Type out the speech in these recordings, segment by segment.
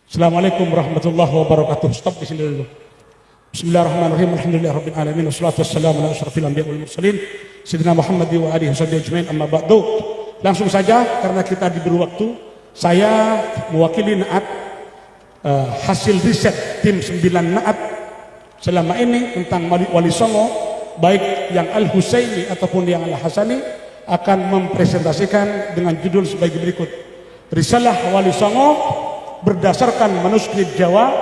Assalamualaikum warahmatullahi wabarakatuh. Stop di sini dulu. Bismillahirrahmanirrahim. Alhamdulillahirabbil alamin wassalatu wassalamu ala asyrafil anbiya'i wal mursalin sayyidina Muhammad wa alihi washabihi ajmain, amma ba'du. Langsung saja karena kita diberi waktu, saya mewakili Naat hasil riset tim 9 Naat selama ini tentang Wali Songo, baik yang Al-Husaini ataupun yang Al-Hasani, akan mempresentasikan dengan judul sebagai berikut: Risalah Wali Songo berdasarkan manuskrip Jawa,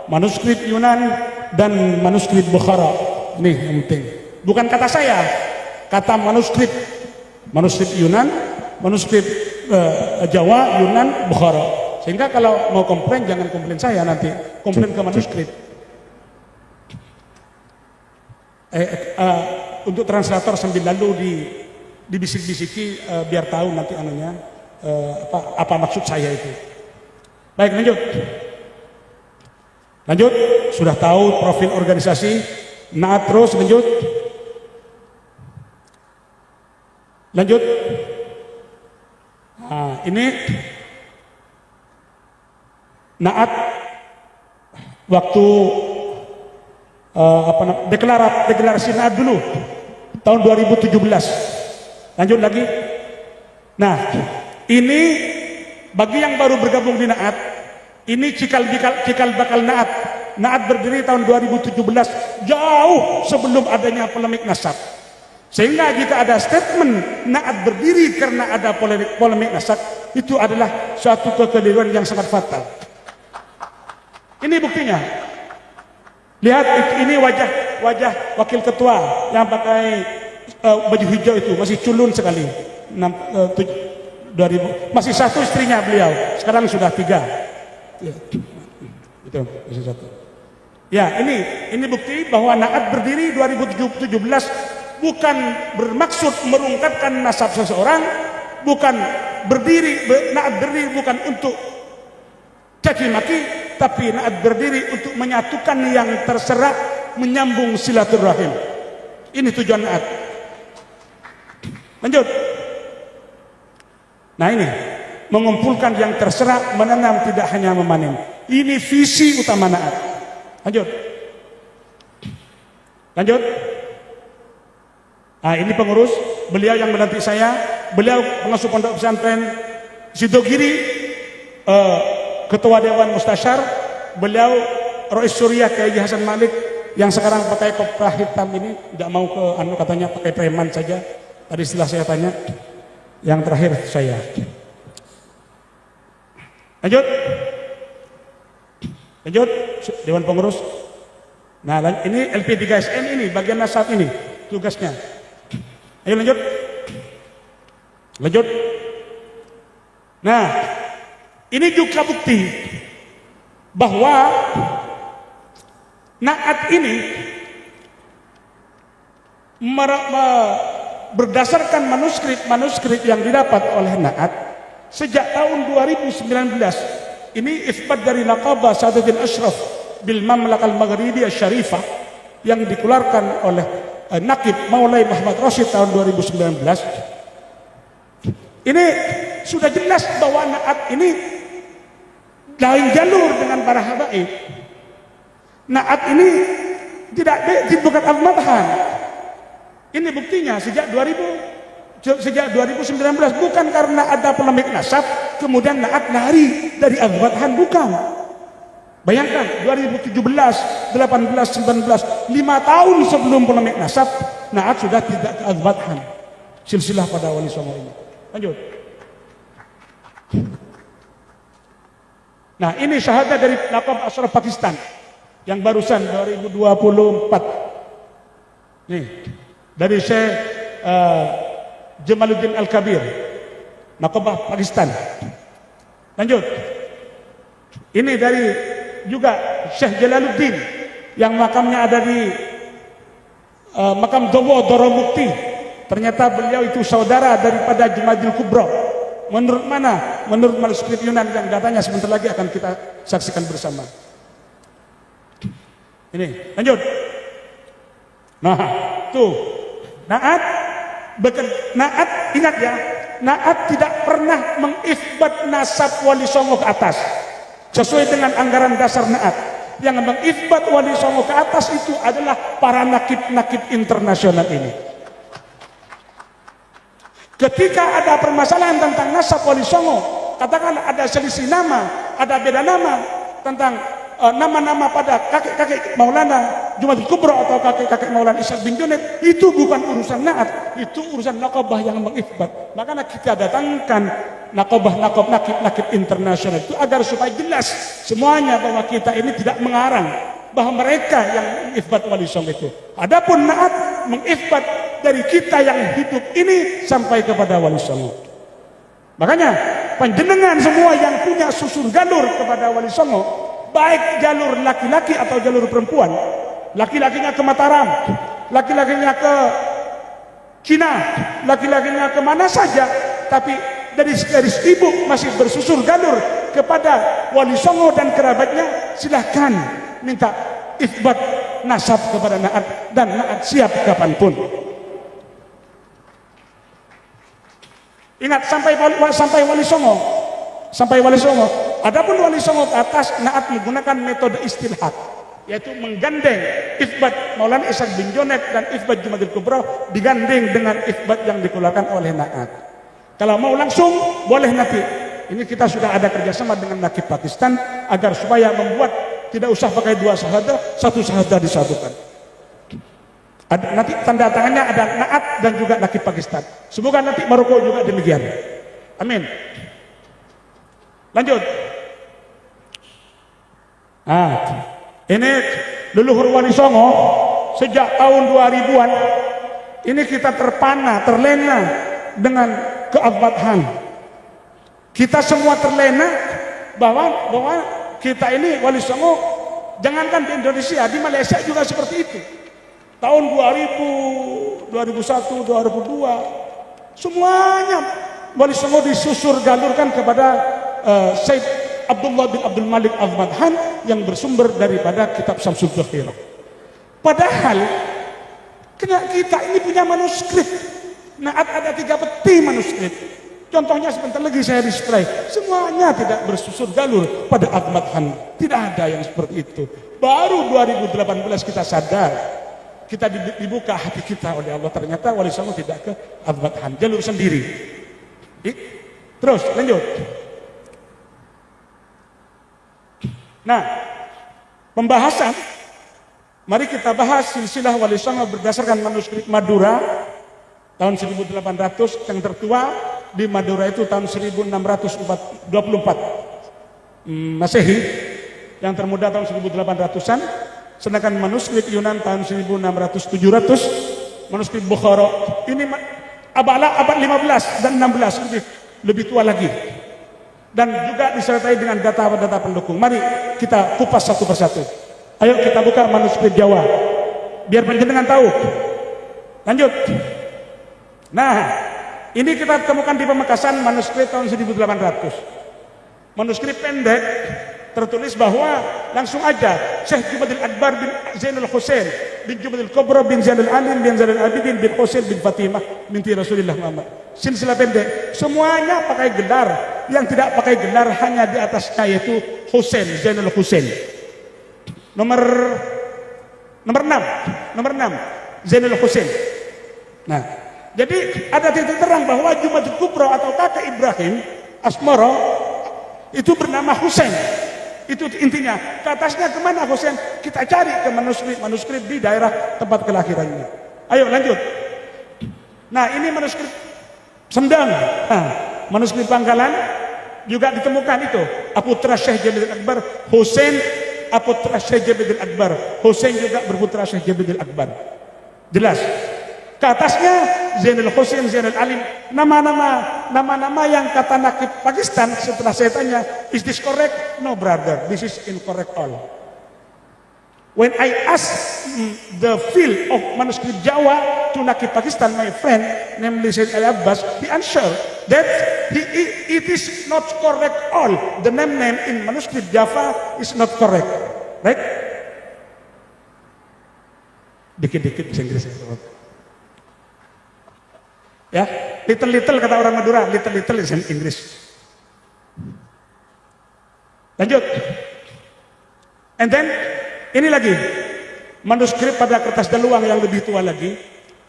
manuskrip Yunan, dan manuskrip Bukhara. Nih yang penting, bukan kata saya, kata manuskrip Yunan, manuskrip Jawa, Yunan, Bukhara. Sehingga kalau mau komplain, jangan komplain saya, nanti komplain ke manuskrip. Untuk translator sambil lalu dibisik-bisiki biar tahu nanti anunya apa maksud saya itu. Baik, lanjut. Sudah tahu profil organisasi Naat, terus lanjut. Nah, ini Naat waktu deklarasi Naat dulu tahun 2017. Lanjut lagi. Nah, ini bagi yang baru bergabung di Naat, ini cikal bakal Naat. Naat berdiri tahun 2017, jauh sebelum adanya polemik nasab. Sehingga jika ada statement Naat berdiri karena ada polemik nasab, itu adalah suatu kekeliruan yang sangat fatal. Ini buktinya. Lihat, ini wajah wakil ketua yang pakai baju hijau itu, masih culun sekali. 2000, masih satu istrinya beliau, sekarang sudah 3. Ya, itu masih satu. Ya, ini bukti bahwa Naat berdiri 2017 bukan bermaksud merungkatkan nasab seseorang, bukan Naat berdiri bukan untuk caci maki, tapi Naat berdiri untuk menyatukan yang terserak, menyambung silaturahim. Ini tujuan Naat. Lanjut. Nah, ini mengumpulkan yang terserak, menanam, tidak hanya memanen. Ini visi utama Naat. Lanjut. Nah, ini pengurus, beliau yang melantik saya, beliau pengasuh pondok pesantren Sidogiri, ketua dewan mustasyar, beliau Rois Suriah Kiai Hasan Malik yang sekarang pakai koprah hitam ini, tidak mau ke katanya pakai preman saja. Tadi setelah saya tanya, yang terakhir saya. Lanjut. Dewan pengurus. Nah, ini LP3SN, ini bagian nasab, ini tugasnya. Ayo lanjut. Nah, ini juga bukti bahwa Naat ini berdasarkan manuskrip yang didapat oleh Naat sejak tahun 2019. Ini isbat dari Naqabah Sadatul Ashraf bil Mamlakah Al-Maghribiyah Syarifah yang dikeluarkan oleh Naqib Maulai Muhammad Rashid tahun 2019. Ini sudah jelas bahwa Naat ini lain jalur dengan para habaib. Naat ini bukan al-madhan. Ini buktinya sejak 2019, bukan karena ada polemik nasab kemudian Naat lari dari al-madhan, bukan. Bayangkan 2017, 18, 19, 5 tahun sebelum polemik nasab, Naat sudah tidak ke al-madhan. Silsilah pada Wali Songo ini. Lanjut. Nah, ini syahadat dari Naqab Ashraf Pakistan yang barusan 2024. Nih, dari Syekh Jamaluddin Al-Kabir, Naqabah Pakistan. Lanjut. Ini dari juga Syekh Jalaluddin yang makamnya ada di makam Dowo Doromukti. Ternyata beliau itu saudara daripada Jumadil Kubro. Menurut mana? Menurut manuskrip Yunan yang datanya sebentar lagi akan kita saksikan bersama. Ini, lanjut. Nah, tuh. Naat ingat ya, Naat tidak pernah mengisbat nasab Wali Songo ke atas. sesuai dengan anggaran dasar Naat. Yang mengithbat Wali Songo ke atas itu adalah para nakib-nakib internasional ini. Ketika ada permasalahan tentang nasab Wali Songo, katakanlah ada selisih nama, ada beda nama tentang nama-nama pada kakek-kakek Maulana Jumatul Kubro atau kakek-kakek Maulana Ishaq bin Junaid, itu bukan urusan Naat, itu urusan Naqabah yang mengithbat. Makanya kita datangkan Naqabah, nakib internasional itu agar supaya jelas semuanya bahwa kita ini tidak mengarang, bahwa mereka yang mengithbat Wali Songo itu. Adapun Naat mengithbat dari kita yang hidup ini sampai kepada Wali Songo. Makanya panjenengan semua yang punya susun galur kepada Wali Songo, baik jalur laki-laki atau jalur perempuan, laki-lakinya ke Mataram, laki-lakinya ke Cina, laki-lakinya kemana saja, tapi dari garis ibu masih bersusur galur kepada Wali Songo dan kerabatnya, silahkan minta itsbat nasab kepada Naat, dan Naat siap kapanpun. Ingat, sampai Wali Songo, sampai Wali Songo. Adapun Wali Songo ke atas, Naat menggunakan metode istilhat, yaitu menggandeng itsbat Maulana Ishaq bin Junaid dan itsbat Jumatul Kubro digandeng dengan itsbat yang dikeluarkan oleh Naat. Kalau mau langsung boleh nanti. Ini kita sudah ada kerjasama dengan nakib Pakistan agar supaya membuat tidak usah pakai dua syahadah, satu syahadah disatukan. Ada, nanti tanda tangannya ada Naat dan juga nakib Pakistan. Semoga nanti Maroko juga demikian. Amin. Lanjut. Ini leluhur Wali Songo sejak tahun 2000-an. Ini kita terpana, terlena dengan keabadhan. Kita semua terlena bahwa kita ini Wali Songo, jangankan di Indonesia, di Malaysia juga seperti itu. Tahun 2000, 2001, 2002, semuanya Wali Songo disusur galurkan kepada Syed Abdullah bin Abdul Malik Al-Madhan yang bersumber daripada kitab Syamsul Dhakhirah. Padahal kita ini punya manuskrip. Naat ada 3 peti manuskrip. Contohnya sebentar lagi saya display. Semuanya tidak bersusur galur pada Al-Madhan. Tidak ada yang seperti itu. Baru 2018 kita sadar. Kita dibuka hati kita oleh Allah. Ternyata Wali Songo tidak ke Al-Madhan, jalur sendiri. Terus lanjut. Nah, pembahasan, mari kita bahas silsilah Wali Songo berdasarkan manuskrip Madura tahun 1800, yang tertua di Madura itu tahun 1624 Masehi, yang termuda tahun 1800-an, sedangkan manuskrip Yunan tahun 1600-700, manuskrip Bukhara ini abad 15 dan 16, lebih tua lagi, dan juga disertai dengan data-data pendukung. Mari kita kupas satu persatu. Ayo kita buka manuskrip Jawa biar panjenengan tahu. Lanjut. Nah, ini kita temukan di Pamekasan manuskrip tahun 1800. Manuskrip pendek tertulis bahwa langsung aja Syekh Jumatul Akbar bin Zainul Husain bin Jumatul Kubra bin Zainul Alim bin Zainul Abidin bin Husain bin Fatimah binti Rasulullah Muhammad. Silsilah pendek, semuanya pakai gelar. Yang tidak pakai gelar hanya di atasnya, yaitu Husain, Zainul Husain. Nomor 6 Zainul Husain. Nah, jadi ada titik terang bahwa Jumatul Kubro atau kakek Ibrahim Asmoro itu bernama Husain. Itu intinya. Ke atasnya kemana Husain? Kita cari ke manuskrip di daerah tempat kelahirannya. Ayo lanjut. Nah, ini manuskrip Sendang. Nah, manuskrip Pangkalan juga ditemukan itu. Aputra Syekh Jabir Akbar Husain, aputra Syekh Jabir Akbar Husain juga berputra Syekh Jabir Akbar. Jelas. Ke atasnya Zainul Husain, Zainul Alim, nama-nama yang kata nakib Pakistan. Setelah saya tanya, is this correct? No brother, this is incorrect all. When I ask the field of manuscript Jawa to nakib Pakistan, my friend, namely Syed Ali Abbas, he answered that it is not correct all. The name in manuscript Java is not correct, right? Dikit-dikit bahasa Inggris ya, little kata orang Madura, little is in English. Lanjut. And then ini lagi manuskrip pada kertas daluang yang lebih tua lagi.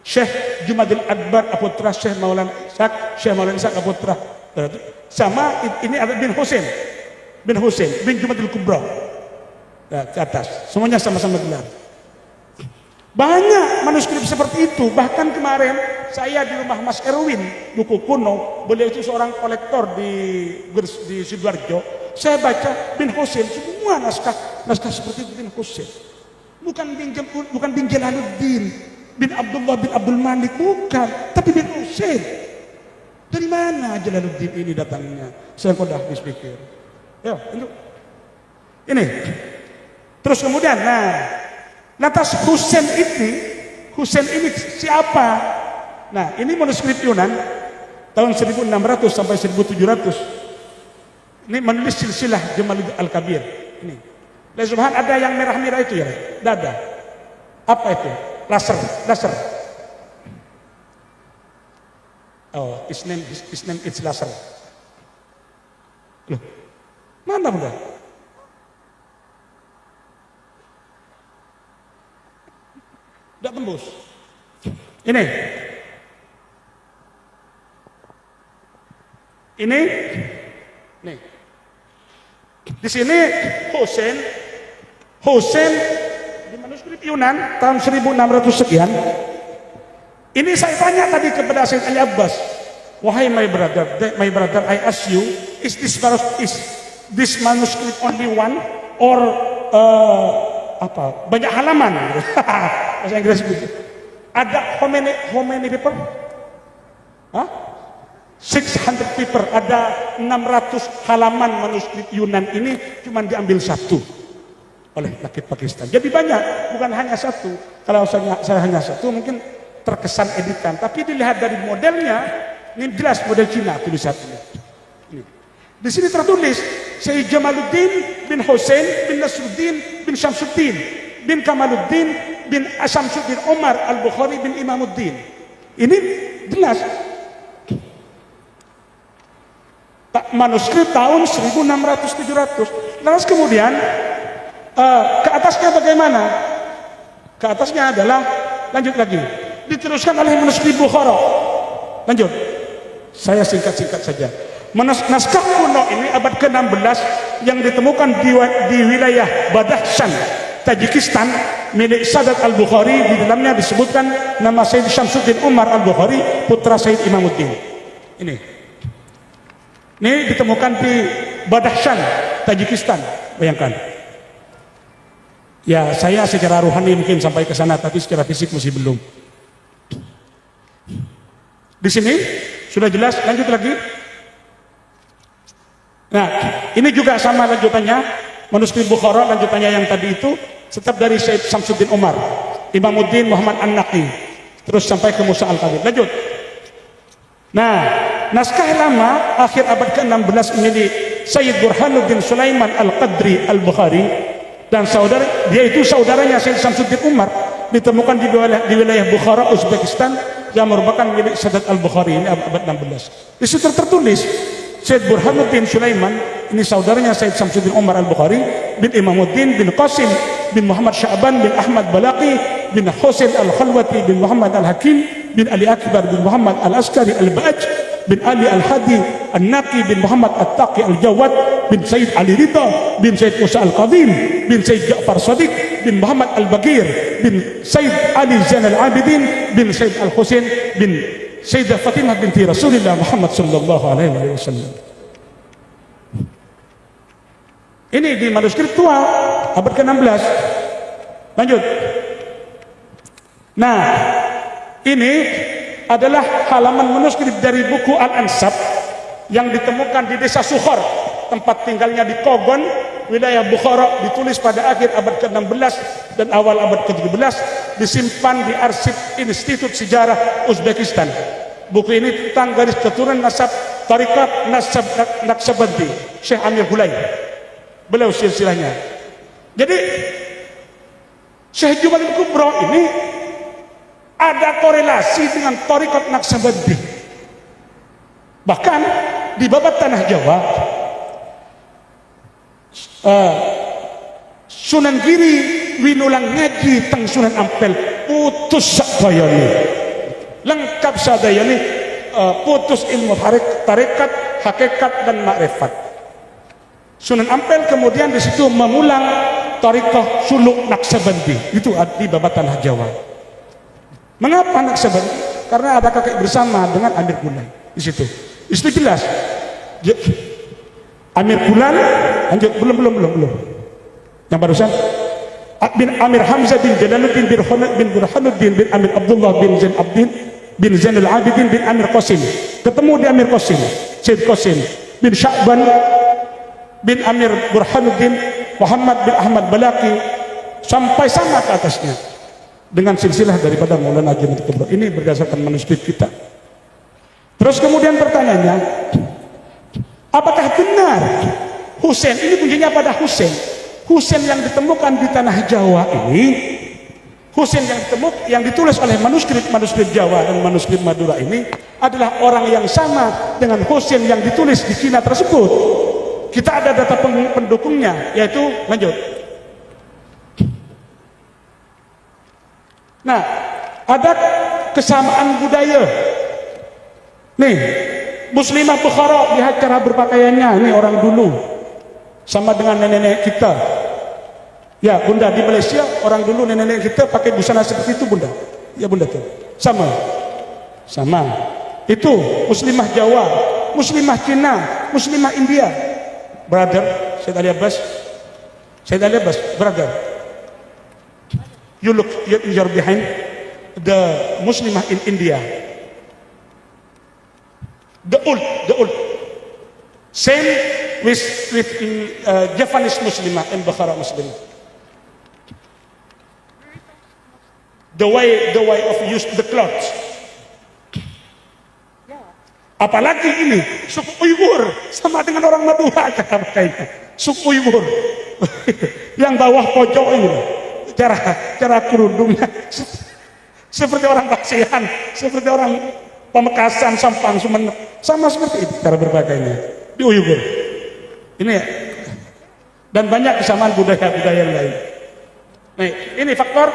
Syekh Jumadil Adbar Aputra Syekh Maulana Ishaq Aputra. Sama ini ada bin Husain bin Jumadil Kubra. Nah, ke atas. Semuanya sama-sama gelar. Banyak manuskrip seperti itu. Bahkan kemarin saya di rumah Mas Erwin, buku kuno. Beliau itu seorang kolektor di Sidoarjo. Saya baca bin Husain, semua naskah seperti itu bin Husain. Bukan bin Jalaluddin, bin Abdullah bin Abdul Malik, bukan, tapi bin Husain. Dari mana Jalaluddin ini datangnya? Saya kok dah habis pikir. Ya, ini. Terus kemudian, lantas Husain ini siapa? Nah, ini manuskrip Yunan tahun 1600 sampai 1700. Ini menulis silsilah Jamaluddin Al-Kabir. Ini. Subhan ada yang merah-merah itu ya, dada. Apa itu? Laser. Oh, his name is Laser. Loh, mana udah? Tidak tembus. Ini. Nih. Di sini Husain di manuskrip Yunan tahun 1600 sekian. Ini saya tanya tadi kepada Sayyid Ali Abbas, wahai my brother, I ask you, is this manuscript only one or banyak halaman? Bahasa Inggris begitu. Ada how many paper? 600 paper, ada 600 halaman manuskrip Yunan ini cuma diambil satu oleh rakyat Pakistan. Jadi banyak, bukan hanya satu. Kalau saya hanya satu mungkin terkesan editan, tapi dilihat dari modelnya, ini jelas model Cina tulisannya. Di sini tertulis Syekh Jamaluddin bin Husain bin Nasruddin bin Syamsuddin bin Kamaluddin bin Syamsuddin Umar Al-Bukhari bin Imamuddin. Ini jelas manuskrip tahun 1600-700. Lalu kemudian ke atasnya bagaimana? Ke atasnya adalah, lanjut lagi, diteruskan oleh manuskrip Bukhara. Lanjut, saya singkat-singkat saja. Naskah kuno ini abad ke-16 yang ditemukan di wilayah Badakhshan, Tajikistan, milik Sadat Al-Bukhari. Di dalamnya disebutkan nama Sayyid Syamsuddin Umar Al-Bukhari, putra Sayyid Imamuddin. Ini ditemukan di Badakhshan, Tajikistan. Bayangkan. Ya, saya secara rohani mungkin sampai ke sana, tapi secara fisik masih belum. Di sini sudah jelas. Lanjut lagi. Nah, ini juga sama lanjutannya, manuskrip Bukhara lanjutannya yang tadi itu, tetap dari Sayyid Syamsuddin Umar, Imamuddin Muhammad An-Naqi, terus sampai ke Musa Al-Kadhib. Lanjut. Nah, naskah lama akhir abad ke-16 milik Sayyid Burhanuddin Sulaiman Al-Qadri Al-Bukhari dan dia itu saudaranya Sayyid Syamsuddin Umar, ditemukan di wilayah Bukhara, Uzbekistan, yang merupakan milik Sadat Al-Bukhari. Ini abad 16. Di situ tertulis Sayyid Burhanuddin Sulaiman, ini saudaranya Sayyid Syamsuddin Umar Al-Bukhari bin Imamuddin bin Qasim bin Muhammad Sya'ban bin Ahmad Balaqi bin Husain Al-Khalwati bin Muhammad Al-Hakim bin Ali Akbar bin Muhammad Al-Askari Al-Ba'aj bin Ali Al-Hadi An-Naqi bin Muhammad At-Taqi Al-Jawad bin Sayyid Ali Ridha bin Sayyid Musa Al-Qadim bin Sayyid Ja'far Sadiq bin Muhammad Al-Bagir bin Sayyid Ali Zain Al-Abidin bin Sayyid Al-Husain bin Sayyidah Fatimah binti Rasulullah Muhammad sallallahu alaihi wasallam. Ini di manuskrip tua abad ke-16. Lanjut. Nah, ini adalah halaman manuskrip dari buku Al-Ansab yang ditemukan di desa Sukhor, tempat tinggalnya di Kogon, wilayah Bukhara, ditulis pada akhir abad ke-16 dan awal abad ke-17, disimpan di arsip Institut Sejarah Uzbekistan. Buku ini tentang garis keturunan nasab Tariqat Naqsabandi Syekh Amir Hulai. Beliau silsilahnya. Jadi Syekh Jumadil Kubra ini ada korelasi dengan Tariqat Naqsabandi. Bahkan di babat tanah Jawa, Sunan Giri winulang ngaji teng Sunan Ampel putus sadayane lengkap sadayane, putus ilmu tarekat, hakikat dan makrifat. Sunan Ampel kemudian di situ mengulang tarikah suluk Naksabandi, itu di babatan Jawa. Mengapa Naksabandi? Karena ada kakek bersama dengan Amir Kulan di situ. Di situ jelas. Amir Kulan, lanjut belum. Yang barusan bin Amir Hamzah bin Jalaluddin bin Burhanuddin bin Amir Abdullah bin Zain Abdin bin Zainul Abidin bin Amir Qasim. Ketemu di Amir Qasim, Syed Qasim bin Sya'ban bin Amir Burhanuddin Muhammad bin Ahmad Balaki sampai sama ke atasnya dengan silsilah daripada Maulana Haji Muhammad Kubro. Ini berdasarkan manuskrip kita. Terus kemudian pertanyaannya, apakah benar Husain, ini kuncinya pada Husain, Husain yang ditemukan di tanah Jawa ini, Husain yang ditulis oleh manuskrip Jawa dan manuskrip Madura ini adalah orang yang sama dengan Husain yang ditulis di Cina tersebut. Kita ada data pendukungnya, yaitu lanjut. Nah, ada kesamaan budaya. Nih, Muslimah Bukhara, lihat cara berpakaiannya. Ini orang dulu sama dengan nenek-nenek kita. Ya bunda, di Malaysia orang dulu nenek-nenek kita pakai busana seperti itu bunda. Ya bunda tuh sama itu Muslimah Jawa, Muslimah Cina, Muslimah India. Brother Syed Ali Abbas, brother, you look, you're behind the Muslimah in India, the old same with Japanese Muslimah and Bukhara Muslimah. The way of use the clothes. Apalagi ini suku Uighur sama dengan orang Madura cara pakainya. Suku Uighur yang bawah pojok ini, cara kerudungnya seperti orang Kasihan, seperti orang Pamekasan, Sampang, Sumeneb, sama seperti itu cara berpakaiannya di Uighur. Ini ya. Dan banyak kesamaan budaya-budaya yang lain. Nah, ini faktor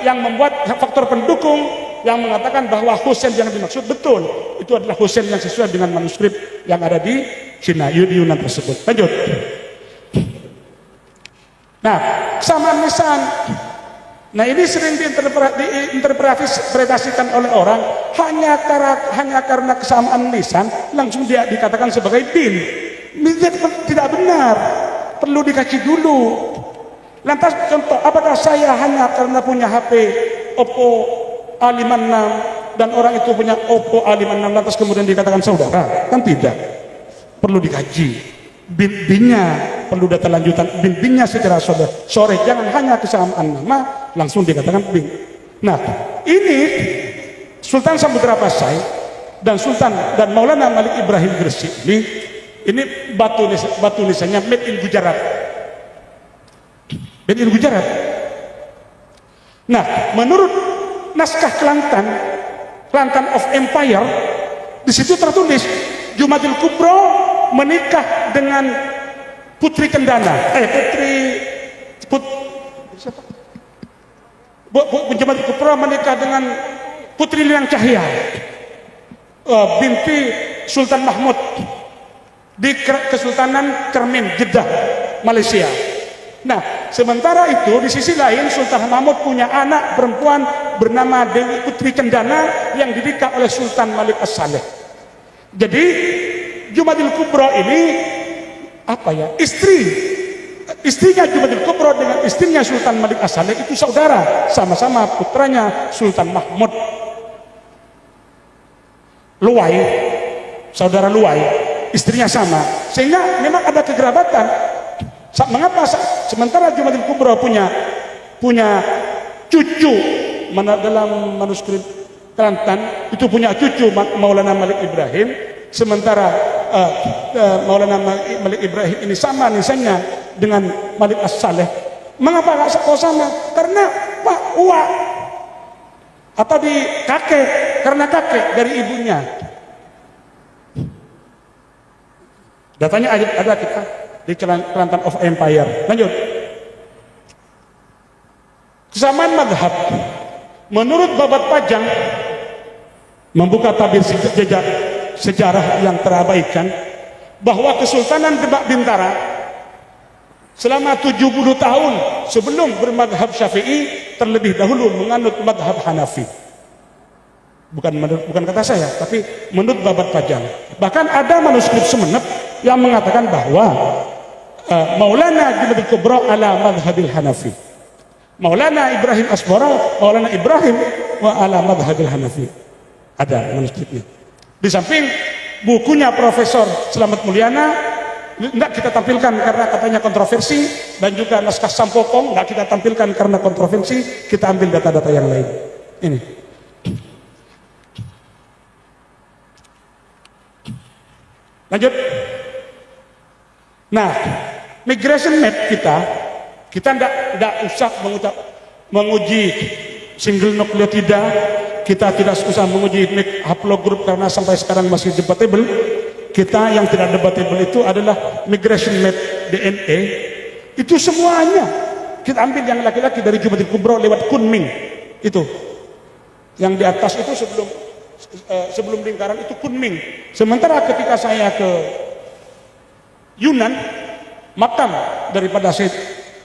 yang membuat faktor pendukung yang mengatakan bahwa Husain yang dimaksud betul itu adalah Husain yang sesuai dengan manuskrip yang ada di Cina, di Yunan tersebut. Lanjut. Nah, kesamaan lisan. Nah, ini sering diinterpretasikan oleh orang hanya karena kesamaan lisan langsung dia dikatakan sebagai din. Ini tidak benar. Perlu dikaji dulu. Lantas contoh, apakah saya hanya karena punya HP Oppo A56 dan orang itu punya Oppo A56 lantas kemudian dikatakan saudara? Kan tidak. Perlu dikaji. Bin-binnya perlu data lanjutan. Bin-binnya secara sore. Jangan hanya kesamaan nama langsung dikatakan bin. Nah, ini Sultan Samudra Pasai dan Maulana Malik Ibrahim Gresik ini batu nisannya made in Gujarat. Made in Gujarat. Nah, menurut naskah Kelantan of Empire, di situ tertulis Jumadil Kubro menikah dengan Putri Kendana. Jumadil Kubro menikah dengan Putri Liang Cahya, binti Sultan Mahmud di Kesultanan Kermin, Jeddah, Malaysia. Nah, sementara itu di sisi lain Sultan Mahmud punya anak perempuan bernama Dewi Putri Kendana yang dinikah oleh Sultan Malik As-Saleh. Jadi Jumadil Kubro ini istrinya Jumadil Kubro dengan istrinya Sultan Malik As-Saleh itu saudara, sama-sama putranya Sultan Mahmud. Luwai, saudara Luwai, istrinya sama, sehingga memang ada kekerabatan. Mengapa sementara Jumadil Kubro punya cucu dalam manuskrip Kelantan itu punya cucu Maulana Malik Ibrahim, sementara Maulana Malik Ibrahim ini sama nisannya dengan Malik As-Saleh. Mengapa kok sama? Karena Pak Uwa atau di kakek, karena kakek dari ibunya. Datanya ada kita. di Kelantan of Empire. Lanjut. Kesamaan madhab menurut Babat Pajang membuka tabir jejak sejarah yang terabaikan bahwa Kesultanan Demak Bintara selama 70 tahun sebelum bermadhab Syafi'i terlebih dahulu menganut madhab Hanafi. Bukan kata saya, tapi menurut Babat Pajang. Bahkan ada manuskrip Semenep yang mengatakan bahwa Maulana Junaid Kubra ala madhabil Hanafi, Maulana Ibrahim Asbara, Maulana Ibrahim wa ala madhabil Hanafi. Ada manuskripnya. Di samping bukunya Profesor Slamet Mulyana tidak kita tampilkan karena katanya kontroversi, dan juga naskah Sampokong tidak kita tampilkan karena kontroversi. Kita ambil data-data yang lain. Ini. Lanjut. Nah, migration map kita tidak usah menguji single nukleotida, kita tidak usah menguji haplogroup karena sampai sekarang masih debatable. Kita yang tidak debatable itu adalah migration map DNA. Itu semuanya kita ambil yang laki-laki dari Junaid Kubra lewat Kunming. Itu yang di atas itu sebelum lingkaran itu Kunming. Sementara ketika saya ke Yunan, makam daripada Syed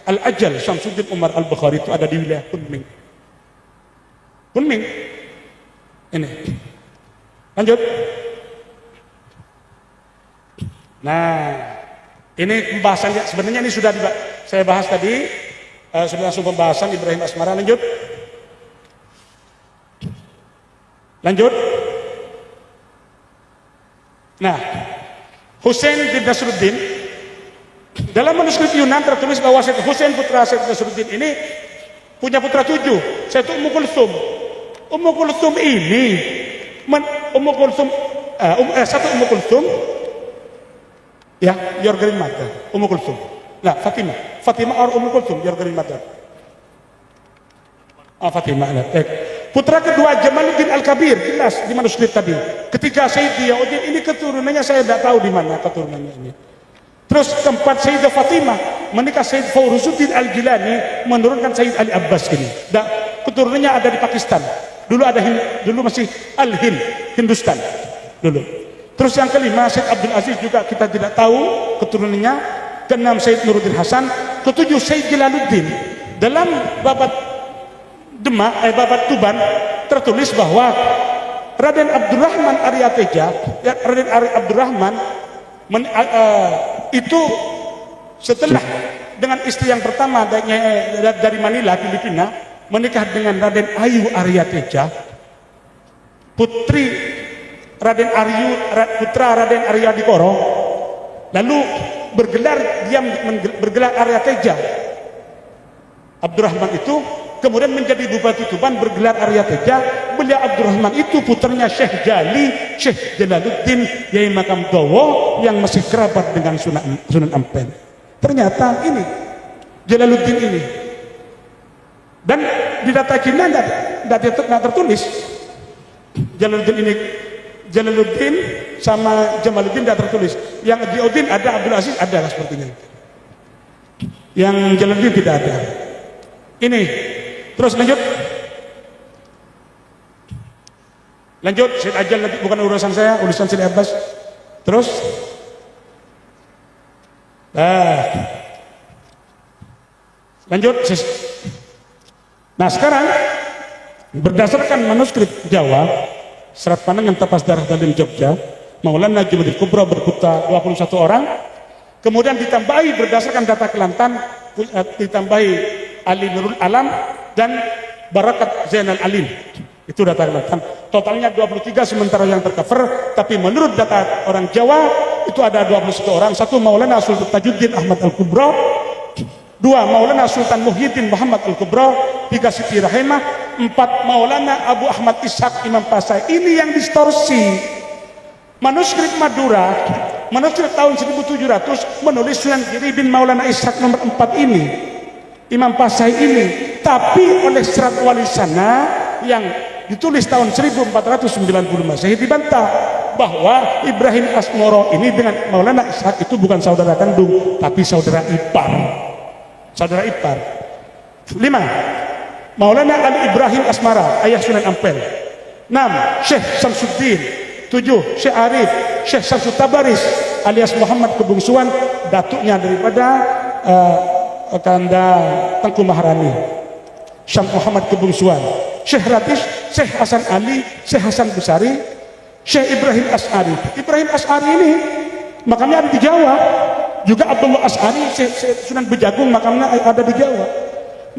Al-Ajal Syamsuddin Umar Al-Bukhari itu ada di wilayah Kunming. Kunming. Ini. Lanjut. Nah, ini pembahasannya sebenarnya ini sudah saya bahas tadi, sudah langsung pembahasan Ibrahim Asmara. Lanjut. Lanjut. Nah, Husain bin Nasruddin dalam manuskrip Yunan tertulis bahwa Syed Husain putra Syed Nasruddin ini punya putra 7. Satu Ummu Kulthum. Ummu Kulthum ini satu Ummu Kulthum ya, your grandmother, Ummu Kulthum. Nah, Fatimah or Ummu Kulthum, your grandmother. Fatimah. Putra kedua Jamaluddin Al-Kabir, jelas di manuskrip tadi. Ketika Sayyid Diyaudin ini keturunannya saya tidak tahu di mana keturunannya ini. Terus keempat Sayyidah Fatimah menikah Sayyid Fawruzuddin Al-Jilani menurunkan Sayyid Ali Abbas ini. Keturunannya ada di Pakistan. Dulu masih Al-Hind, Hindustan dulu. Terus yang kelima Syed Abdul Aziz juga kita tidak tahu keturunannya. Keenam Syed Nuruddin Hasan. Ketujuh Syed Jalaluddin. Dalam Babat Babat Tuban tertulis bahwa Raden Abdurrahman Arya Teja, Raden Abdurrahman itu setelah dengan istri yang pertama dari Manila, Filipina, menikah dengan Raden Ayu Arya Teja, putra Raden Arya Dikoro, lalu bergelar Arya Teja. Abdurrahman itu kemudian menjadi Bupati Tuban bergelar Arya Teja. Beliau Abdurrahman itu putranya Syekh Jalaluddin Yai Makam Dowo yang masih kerabat dengan Sunan Ampel. Ternyata ini Jalaluddin ini, dan di data Cina tidak tertulis Jalaluddin sama Jamaluddin tidak tertulis. Yang Diodin ada, Abdul Aziz ada sepertinya. Yang Jalaluddin tidak ada. Ini terus lanjut Syed Ajal, nanti bukan urusan saya, urusan Syed Abbas. Terus lanjut. Nah sekarang berdasarkan manuskrip Jawa, Serat Pandangan Tapas Darah Dalim Jogja, Maulana Junaid Kubra berputra 21 orang. Kemudian ditambahi berdasarkan data Kelantan, ditambahi Ali Nurul Alam dan Barakat Zainal Alim. Itu data Kelantan. Totalnya 23 sementara yang tercover, tapi menurut data orang Jawa itu ada 21 orang. Satu Maulana Sultan Tajuddin Ahmad Al-Kubra, dua Maulana Sultan Muhyiddin Muhammad Al-Kubra, tiga Siti Rahimah, empat Maulana Abu Ahmad Ishaq Imam Pasai. Ini yang distorsi. Manuskrip Madura, manuskrip tahun 1700 menulis Sunan Giri bin Maulana Ishaq nomor 4 ini, Imam Pasai ini, tapi oleh Serat Wali Sana yang ditulis tahun 1490 Masehi dibantah bahwa Ibrahim Asmoro ini dengan Maulana Ishak itu bukan saudara kandung, tapi saudara ipar. Saudara ipar. 5. Maulana Ali Ibrahim Asmara, ayah Sunan Ampel. 6. Syekh Samsuddin. 7. Syekh Arif, Syekh Samsud Tabaris alias Muhammad Kebungsuan, datuknya daripada Kanda Tengku Maharani. Syekh Muhammad Kebungsuan. Syekh Ratis, Syekh Hasan Ali, Syekh Hasan Besari, Syekh Ibrahim As'ari. Ibrahim As'ari ini makamnya ada di Jawa. Juga Abdullah As'ari, Syekh Sunan Bejagung, makamnya ada di Jawa.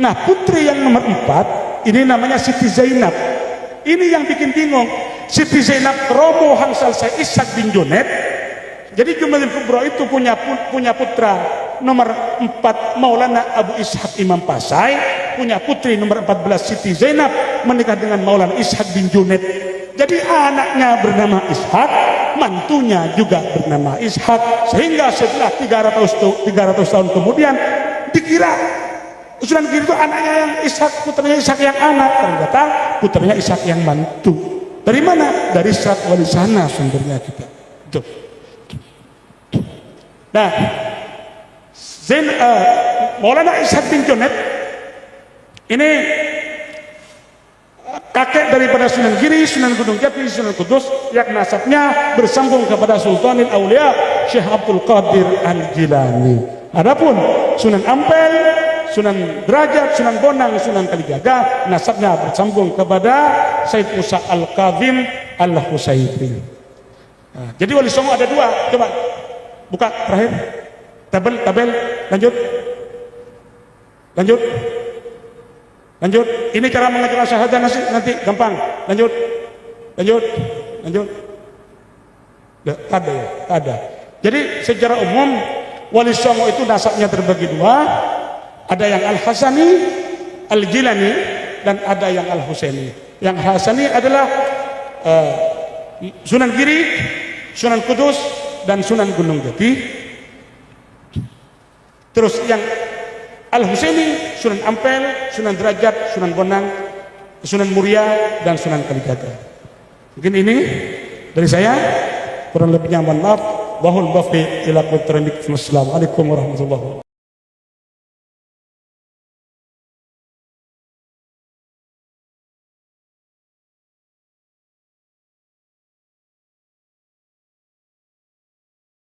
Nah, putri yang nomor 4 ini namanya Siti Zainab. Ini yang bikin bingung. Siti Zainab Romo Hangsal Syekh Ishak bin Junaid. Jadi Jumail Kubro itu punya putra nomor 4 Maulana Abu Ishaq Imam Pasai, punya putri nomor 14 Siti Zainab menikah dengan Maulana Ishaq bin Junaid. Jadi anaknya bernama Ishaq, mantunya juga bernama Ishaq, sehingga setelah 300 tahun kemudian dikira Sunan Giri itu anaknya yang Ishaq, putranya Ishaq yang anak, ternyata putranya Ishaq yang mantu. Dari mana? Dari Serat Wali Sana sumbernya kita. Tuh. Nah, Maulana Ishaq bin Junaid ini kakek daripada Sunan Giri, Sunan Gunung Jati, Sunan Kudus, yang nasabnya bersambung kepada Sultanul Aulia Syekh Abdul Qadir Al-Jilani. Adapun Sunan Ampel, Sunan Derajat, Sunan Bonang, Sunan Kalijaga nasabnya bersambung kepada Said Musa Al-Kadhim Al-Husaini. Nah, jadi Wali Songo ada 2. Coba buka terakhir. Tabel, lanjut. Ini cara mengajarkan syahadah nanti gampang. Lanjut. Ada ya? Ada. Jadi secara umum Wali Songo itu nasabnya terbagi 2. Ada yang Al-Hasani, Al-Jilani, dan ada yang Al-Husaini. Yang Hasani adalah Sunan Giri, Sunan Kudus, dan Sunan Gunung Jati. Terus yang Al-Husaini, Sunan Ampel, Sunan Derajat, Sunan Bonang, Sunan Muria, dan Sunan Kalijaga. Mungkin ini dari saya, kurang lebihnya mohon maaf. Wahul bafi ila qutrandik. Wassalamualaikum warahmatullahi wabarakatuh.